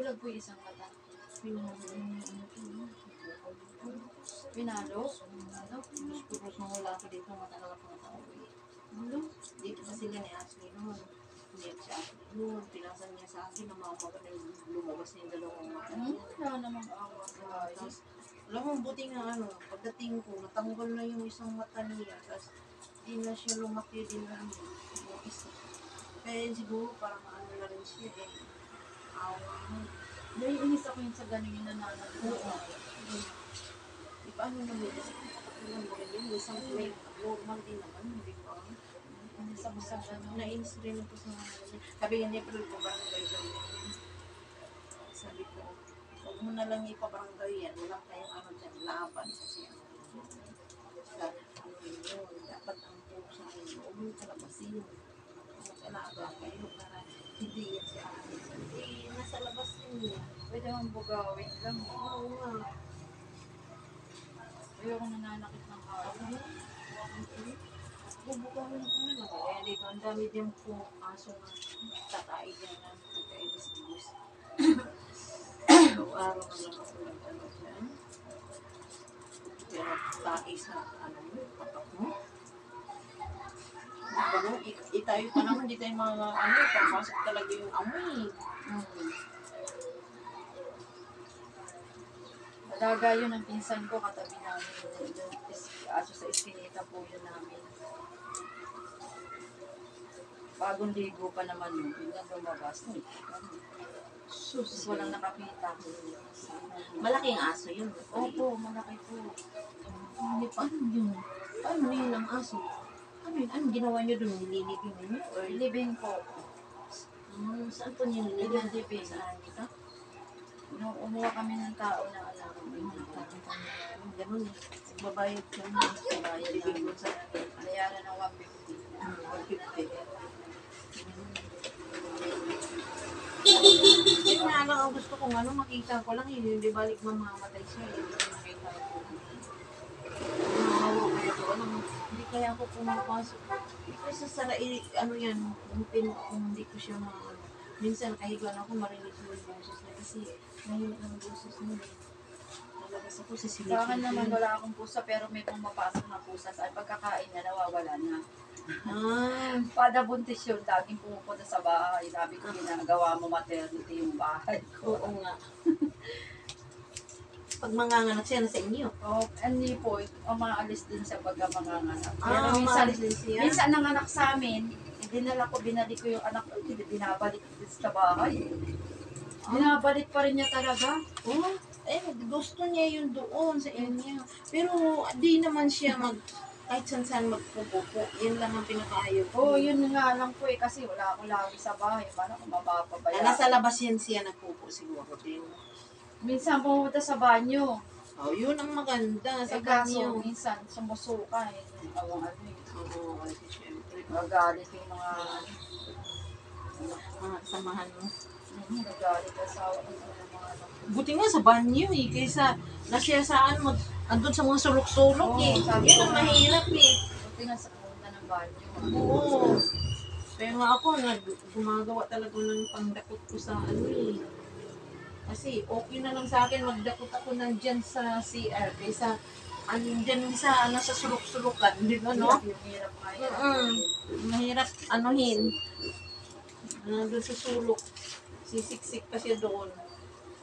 Bulag po yung isang mata. Pinalo? Ano? Gusto mo wala ko dito, matagal ako nakauwi. Dito pa sila ni Ashley noon. Hindi siya noon. Pinasan niya sa akin na mama ko na lumabas na yung dalawang mata niya. Wala namang awa. Tapos, alam mo, buti nga ano, pagdating ko, natanggol na yung isang mata niya. Tapos, di na siya lumaki din na yung isa. Kaya siguro parang ano na rin siya eh. Awa mo. Naiinis ako yun sa ganun yung nananalo. Di paano naman kasi kapatulan mo rin yun. Isang may normal din naman, hindi ba? Sa ganun. Nainis rin ako sa mga niya. Sabi niya, pero ipabarangay daw yan. Sabi ko, huwag mo na lang ipabarangay yan. Wala tayong ano dyan, laban. Kasi ano yun, dapat ang pusa ay huwag mo kalabasin. Mag-alaga kayo para hindi yan si Ate. Eh, nasa labas yun niya. Pwede mong bugawin lang. Oo nga. Ayoko nananakit ng araw. Bubukawin ko na lang. Kaya dito, ang dami din po aso na tatay dyan na pagka-ibis-ibis. Araw-araw na lang ako ng ano dyan. Pero tae sa ano mo, papak mo. Ano, itayo pa naman, hindi tayo mga ano, papasok talaga yung amoy. Alaga yun ang pinsan ko, katabi namin. Aso sa iskinita po yun namin. Bagong ligo pa naman yun, biglang lumabas. Sus, Walang nakakita. malaking aso yun. Opo, malaki po. Hindi pa, ano yun? Paano na yun ang aso? Ano yun? Anong ginawa niyo doon? Nililibing niyo? Or Living po. saan po niyo nililibing? Nililibing. Saan dito? Nung umuha kami ng tao na alam. Ganun eh. Magbabayad ka na. Nililibing mo sa Bayaran ng 150. 150. Yun nga lang ang gusto kong ano, makita ko lang yun. Hindi balik mamamatay siya. Yun yung makita ko. Mahawa kaya ko. Hindi kaya ako pumapasok. Kasi sa ano yan, kung hindi ko siya minsan kahit lang ako marinig ko yung boses na kasi mahirap ng boses mo eh. Nalabas ako sa silipin. Sa akin naman wala akong pusa pero may pumapasok na pusa sa pagkakain niya nawawala na. Pada buntis yun, laging pumupunta sa bahay. Sabi ko, ginagawa mo maternity yung bahay ko. Oo nga. Pag manganganak siya na sa inyo. Oh, hindi po, umaalis din sa pagka manganganak. Pero minsan, umalis din siya. minsan nanganak sa amin, binalik ko yung anak ko, hindi binabalik din sa bahay. Binabalik pa rin niya talaga. Oh, gusto niya yun doon sa inyo. Pero di naman siya kahit saan magpupupo. Yan lang ang pinakaayaw ko. Oo, yun nga lang po kasi wala ako lagi sa bahay. Paano kung mapapabayaan? Nasa labas yan siya nagpupo siguro din. Minsan pumunta sa banyo. Oh, yun ang maganda sa Kaso, kanyo. minsan sumusuka eh. Awang Oo, kasi syempre. Magalit yung mga Samahan mo. nagalit ang asawa ko sa mga anak. Buti nga sa banyo eh. Kaysa nasya saan andun sa mga sulok-sulok eh. sabi Yun ko ang nga. mahirap eh. Buti nga sa punta ng banyo. Oo. Kaya nga ako, gumagawa talaga ng pangdakot ko sa ano eh. Kasi okay na lang sa akin magdakot ako nandyan sa CR kaysa andyan sa nasa sulok-sulukan, di ba no? Yung hirap nga yun. Mahirap anuhin. Doon sa sulok. Sisiksik pa siya doon.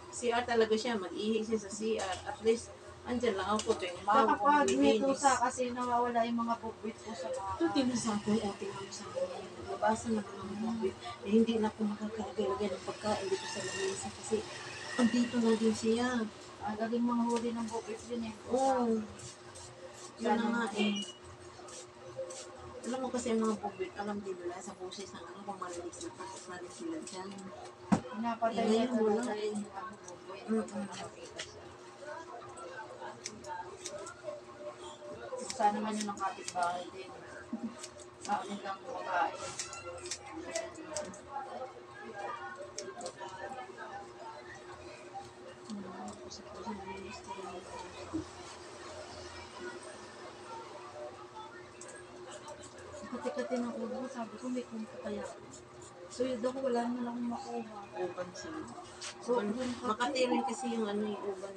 CR talaga siya, mag-ihi siya sa CR. At least, andyan lang ako tuwing Saka umaga. pag may pusa kasi nawawala yung mga bukbit po sa Ito, bahay. tinasabi ate naman sa akin. Naglabasan na ng mga hindi na ako makakagalaga ng pagkain dito sa lamesa kasi andito na din siya. Ang galing manghuli ng bukbit yun eh. Oo. Yun na nga eh. Alam mo kasi yung mga bukbit, alam din nila sa boses ng ano, kung marinig na pasok na rin sila dyan. Pinapatay Eh, niya ngayon wala talaga eh. yung mga bukbit. Mm-mm. Nakakita siya. Sana naman yun ang kapitbahay din. Sa amin lang kumakain. Kati-kati ng ulo, sabi ko may kumpa kaya. So yun daw, wala naman akong makuha. Uban siya. So, Makati rin kasi yung ano yung uban.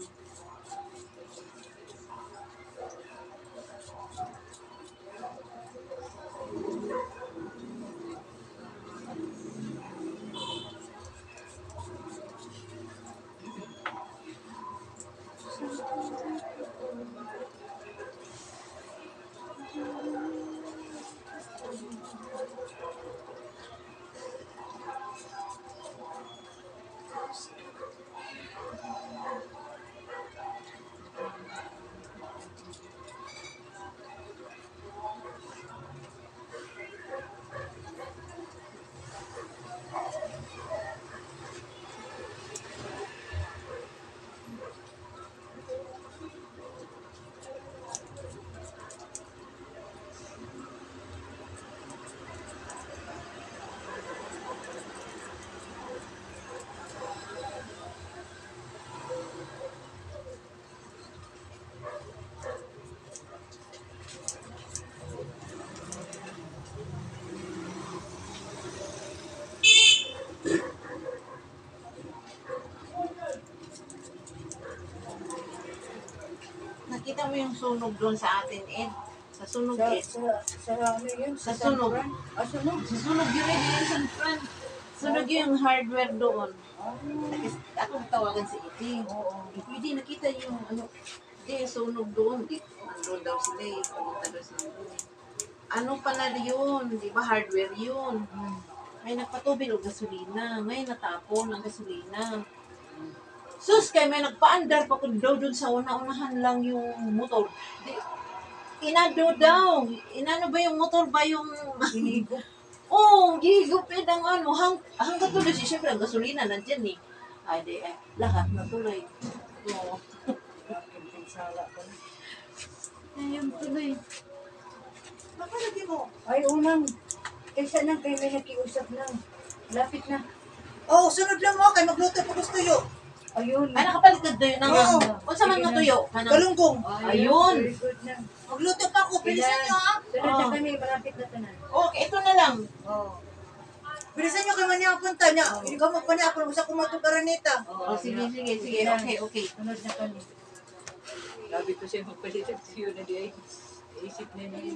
Nakita mo yung sunog doon sa atin, Ed? Sa sunog, Ed. Sa ano yun? Sa sunog. Sunog? Sa sunog yun, Ed, yung San Fran. Sunog yung hardware doon. Ako tawagan si Iti. Hindi nakita yung ano. Hindi, sunog doon. Nandun daw sila eh. Pumunta daw sila doon. Ano pala yun? Di ba hardware yun? May nagpatubil o gasolina. May natapon ng gasolina. Sus, kaya may nagpa-andar pa kung daw dun sa una-unahan lang yung motor. Di, inado daw. Inano ba yung motor ba yung... Hinigo. Oo, gigupit ang ano. Hanggang tuloy siya. Siyempre, ang gasolina nandyan eh. Ay, di, lahat na tuloy. Oo. Sala ko na. Ayun tuloy. Baka lagi mo. Ay, unang. Kaysa nang kayo may nakiusap na. Lapit na. Oh, sunod lang mo kay magluto ko gusto yo. Ayun. Ay, nakapalit ka doon ng... Oo. Kung saan man natuyo? Galunggong. Ayun. Very good na. Magluto pa ako, bilisan niyo ha. Sunod na Oh. kami, malapit na tanan. Okay, ito na lang. Oo. Bilisan niyo kay man niya punta niya. Hindi ka mo pa niya ako sa kumatugaran nita. Oh, sige. Okay. Sunod na kami. Sabi ko siya magpalit at siyo na di ay isip na niya.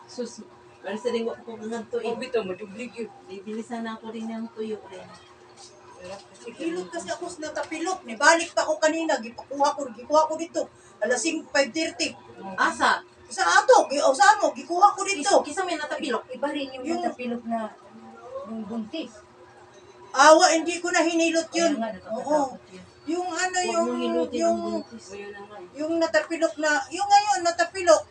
Sus, para sa lingwa ko ng tuyo. Bito mo, dublig yun. Bibilisan na ako rin ng tuyo rin. Ikilot kasi ako sa natapilok. Nibalik pa ako kanina. Gikuha ko dito. Alas 5:30. Asa? Sa ato, sa amo, gikuha ko dito. Kisa may natapilok. Iba rin yung Yung- natapilok na yung buntis. Awa, hindi ko na hinilot yun. Kaya nga, Oo. nakakatakot yun. Yung ano, Huwag mong hilutin ang yung, buntis. Ngayon na nga. yung natapilok na, yung ngayon, natapilok.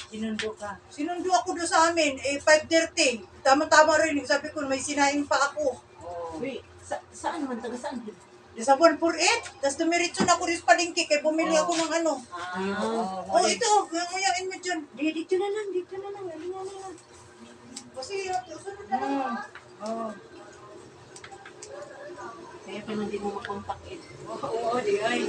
Sinundo ka. Sinundo ako doon sa amin, 5:30. Tama-tama rin, sabi ko, may sinaing pa ako. Wait, saan man? Taga saan? Sa 148, tapos dumiritso na ako rin sa palengke, kaya bumili ako ng ano. Ah, Oh, ito, ngayain mo dyan. Dito na lang, dito na lang. Ano na lang. Kasi, sunod na lang. Oo. kaya pala hindi mo makontak it. Oo, di ay.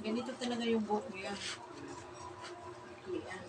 Ganito talaga yung buhok mo yan. Yan.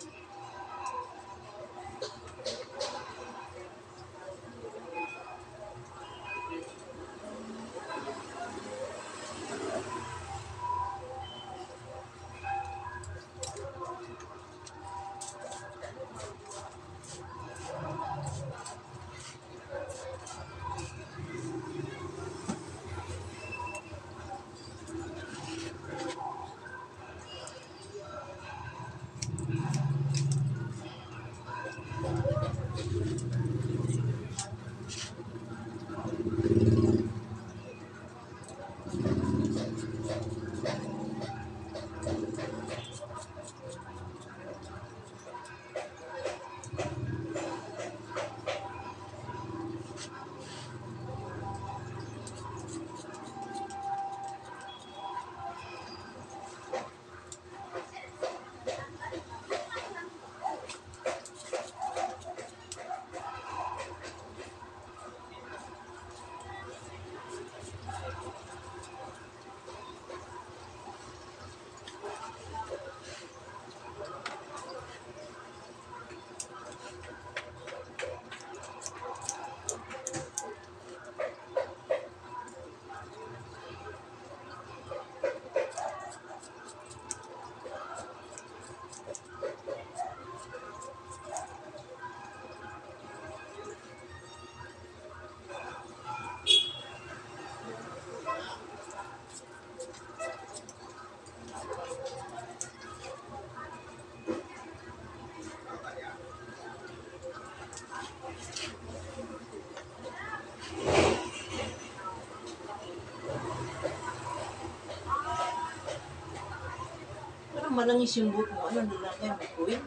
malangis yung buhok mo, ano nilalagay mo? Kuya?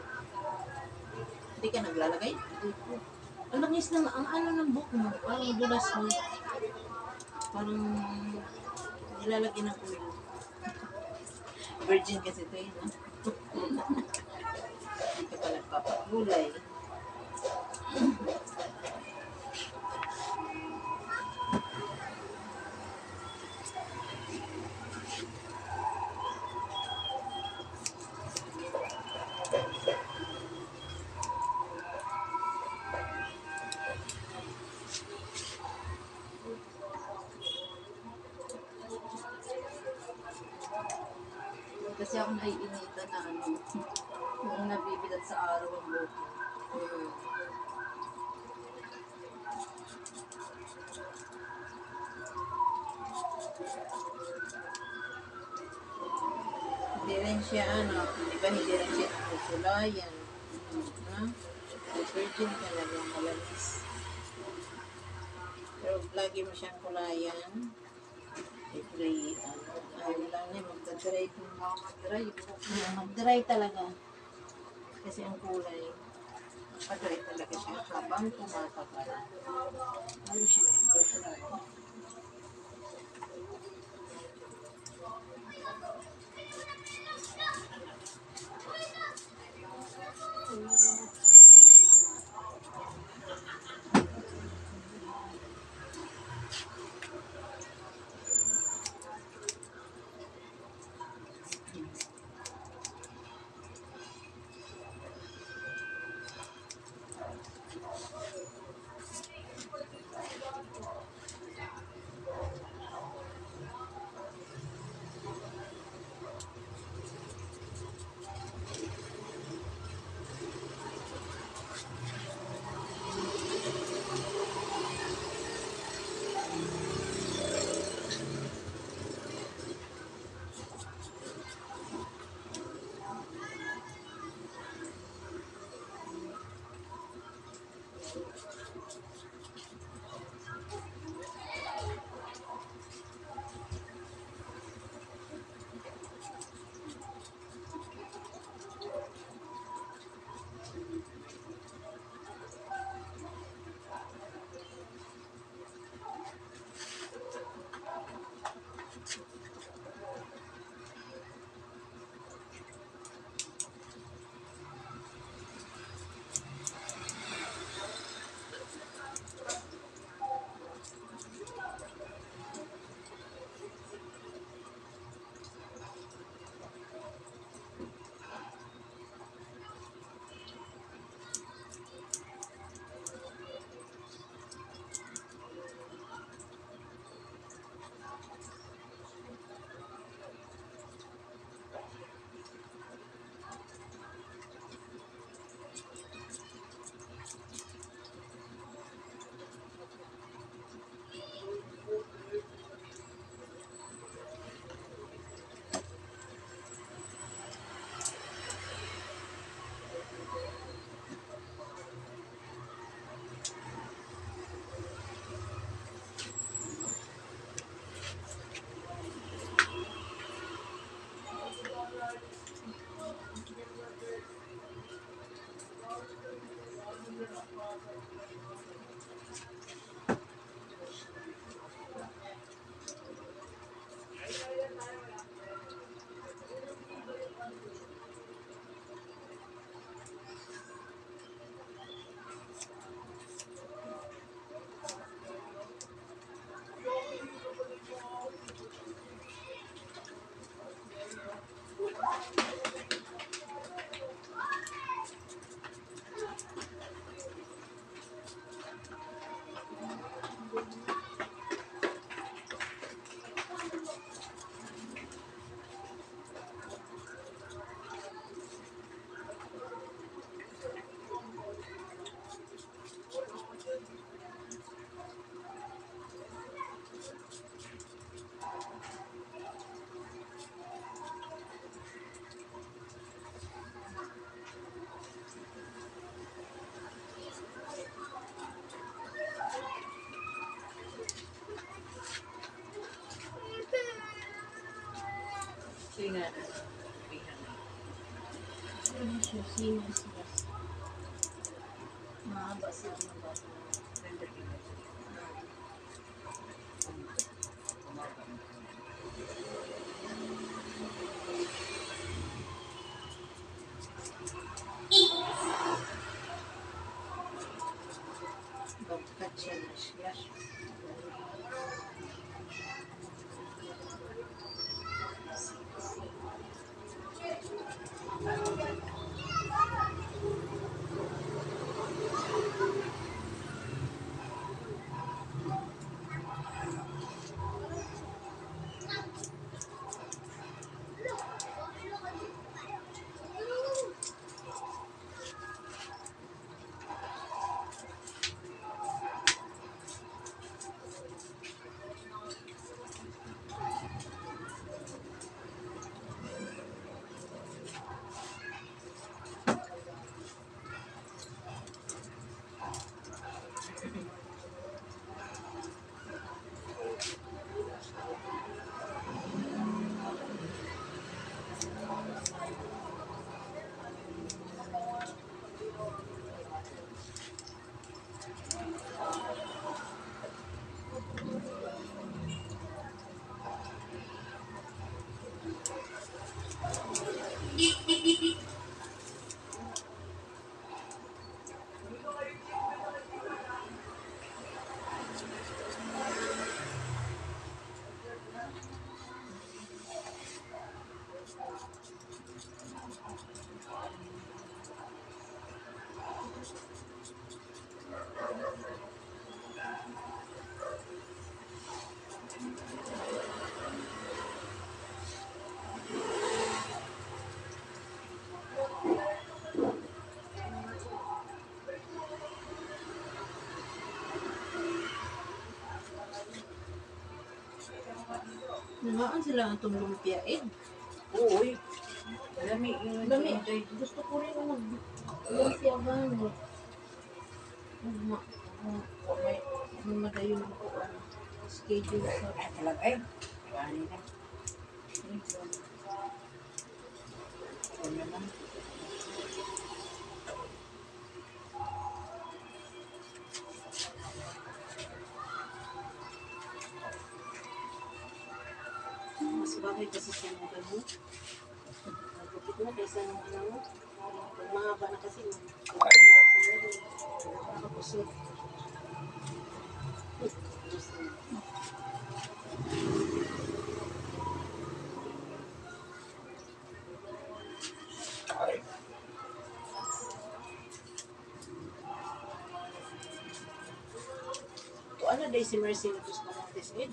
Hindi ka naglalagay? Ang langis ng, ang ano ng buhok mo, parang dulas mo. Parang nilalagay ng kuya. Virgin kasi ito yun, ha? Hindi ka pa nagpapagulay. Kasi ako naiinitan na ano, yung nabibilat sa araw ang buhok. Hindi rin siya, ano, di ba hindi rin siya nakukulayan. Ha? Virgin ka na lang malamis. Pero lagi mo siyang kulayan. I-dry, ano lang na, magdadry kung mag-dry. Mag-dry talaga. Kasi ang kulay, mag-dry talaga siya habang tumatagal. Ano siya? Mag-dry. Kasi nga, sabihan na. Sino sila? Mahaba sila ba? Bagkat siya na siya. Namaan sila ang itong lumpia eh. Oo, uy. Lami yung Dami. Inday. Gusto ko rin mag-lumpia ba? May madayon ko schedule sa Ay, talaga eh. Gani na. Ano naman? mas bagay kasi sa mga gano'n. Magkupit na kaysa ng ano mo. Pag mahaba na kasi nakapusod. To ano day si Mercy na gusto mo tested?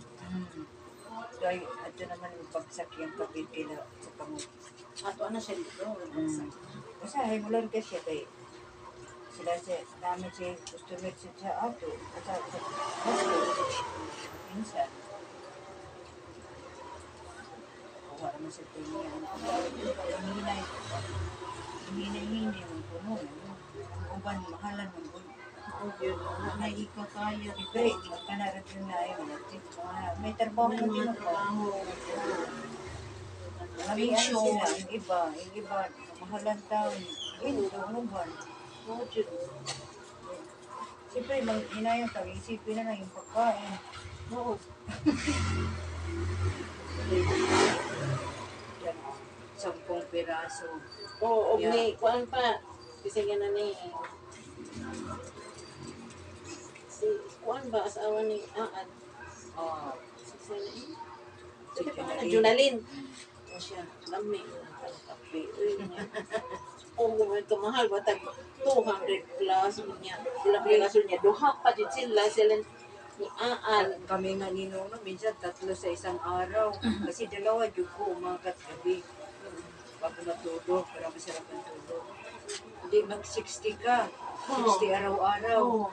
Kaya ito naman yung pagsak yung kapitila sa pangut. Ato ano siya dito? Kasi ay mulan ka siya kay sila siya, namin siya customer siya sa auto. Sa pinsan. Kuha naman sa tingin niya. Hinay yung puno. Ang uban, mahalan ng puno. Ay, ikaw kaya. Ibre, magkanarat yun na yun. May trabaho May na mga din ako. trabaho. Marami ano sila, yung iba, mahalan taon. Yun, tumuban. Oh, Jud. Siyempre, inayang ka, isipin na lang yung pagkain. Oo. Yan, 10 piraso. Oo, Yeah. ni kuan pa. Kasi gana ni si kuan ba asawa ni Aan. Ah, Si Sani. Si Sige pa na Junalyn. Junalyn. O siya, lami ang kape. Oh, may kamahal ba tag 200 plus niya. Ilang piraso niya. Duha pa din sila ni Aan. kami nga ni Nono, minsan 3 sa isang araw. Kasi dalawa, yung ko, umagat gabi. Bago matulog, para masarap ang tulog. Hindi, mag-60 ka. 60 araw-araw. Oo.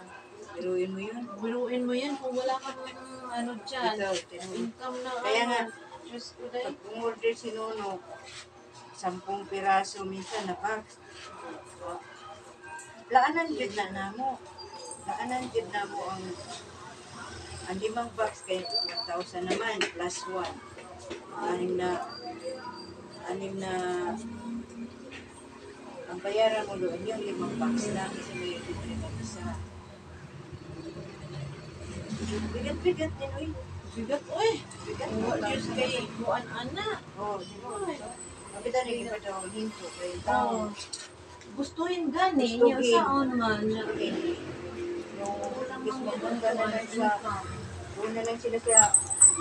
Biruin mo yun. Biruin mo yan kung wala kang ano dyan. Ikaw, tinulog. Income na Kaya nga, Diyos ko dahil. pag umorder si Nono, 10 piraso minsan na box. Laanan din na namo. Laanan din na mo ang 5 box kay 1,000 naman plus 1. Anim na Ang bayaran mo doon yung 5 box lang kasi may libre ng isa. Bigat-bigat din, uy. Bigat, uy. Bigat Oo, mo Diyos kay Buwan, ana. Oo, di ba? Kapita rin iba daw hinto kay Oo. tao. Gustuhin gani. Gustuhin. Niya saan naman. Yung mismo doon ka na lang sa doon na lang sila sa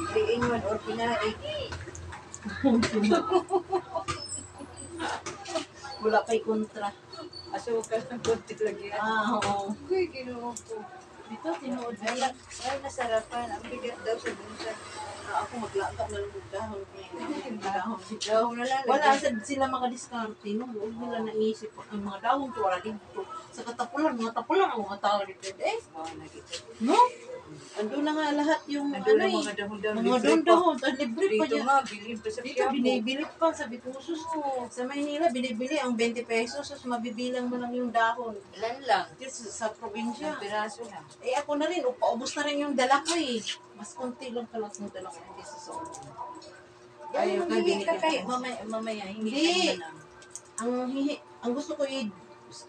3-in-1 or pinaig. Wala pa'y kontra. Asukal ng konti lagi. Oo. Uy, kinuha ko. Dito, tinuod Ay, na. ay, nasarapan. Ang bigat daw sa bunsa. Ako maglagak na lang ng dahon. Dahon. Daw na lang. Wala sila makadiskarte. No? Huwag nila naisip ang mga dahon to. Wala dito. Sa katapulan, mga tapulan ang mga tao dito. Eh, Oh, nakita. no? Ando na nga lahat yung Nandun ano ang eh. mga dahon-dahon. Mga libre pa. dahon. Libre pa Dito dyan. nga, bilhin pa sa Dito, Quiapo. binibili pa sa Bitusos. Sa Maynila, binibili ang 20 pesos. Tapos mabibilang mo lang yung dahon. Ilan lang. Kasi sa probinsya. Isang piraso na. Eh ako na rin, paubos na rin yung dala ko eh. Mas konti lang pala yung dala ko. Hindi sa soon. Ayaw ka, binigyan ka kay ko. mamaya, hindi Hindi. ka naman. Ang gusto ko eh,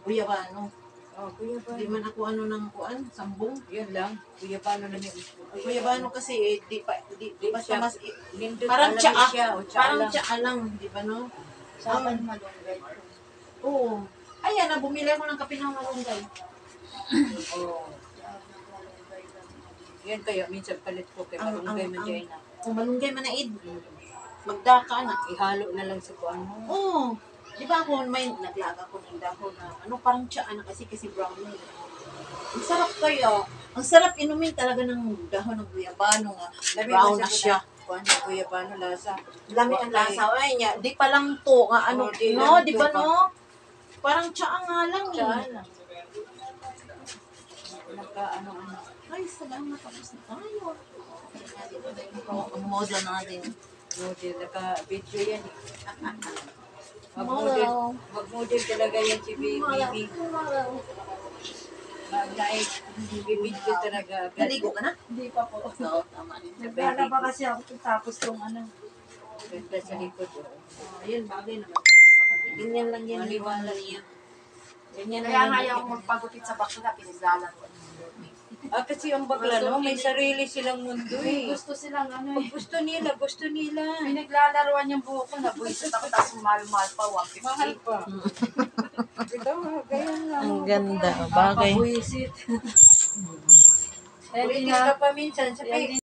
guyabano. Oh, kuya ba? Hindi man ako ano ng kuan, sambong. Yun lang. Kuya, paano na yung Guyabano kasi eh, di basta mas, Lindot, parang alam tsaa. siya, o tsaa parang lang. tsaa lang, di ba no? Saban malunggay. Oo. Ayan na, bumili ako ng kape ng malunggay. Oh. Yan kaya, minsan palit ko kay Malunggay Manjayna. Kung malunggay manaid, magdaka na. Ihalo na lang sa kuan mo. Oo. Di ba ako may naglaga ko ng dahon na ano parang tsaa na kasi brown na. Ang sarap kaya. Ang sarap inumin talaga ng dahon ng guyabano nga. Brown na siya. Kuan na kuya, paano lasa? Lami ang lasa. Ay niya, di pa lang to nga ano, Oh, di no, lang di to ba pa. no? Parang tsaa nga lang eh. Tsaa lang. Nagka-ano-ano. Ay, salamat. Tapos na tayo. Ang model natin. Model, naka-video yan eh. Model. Mag-model talaga yan si Bibi. Mag-night, bibidyo talaga agad. Naligo ka na? Hindi pa po. Oo, tama. Nagdala pa kasi ako tapos yung ano. Ganda sa likod. oh. Ayun, bagay naman. Ganyan lang yan. Maliwala niya. Ganyan Kaya nga lang ayaw ko magpagupit sa bakla, pinaglalan ko. kasi yung bakla, no, may sarili silang mundo eh. Gusto silang ano eh. Gusto nila, gusto nila. Pinaglalaruan yung buhok ko, nabuisit ako, tapos mahal-mahal pa, 150. Mahal pa. Ito, ganyan nga. Ang ganda. Bagay. Pabuisit. Kaya Ulitin nga, ka pa minsan sa Yan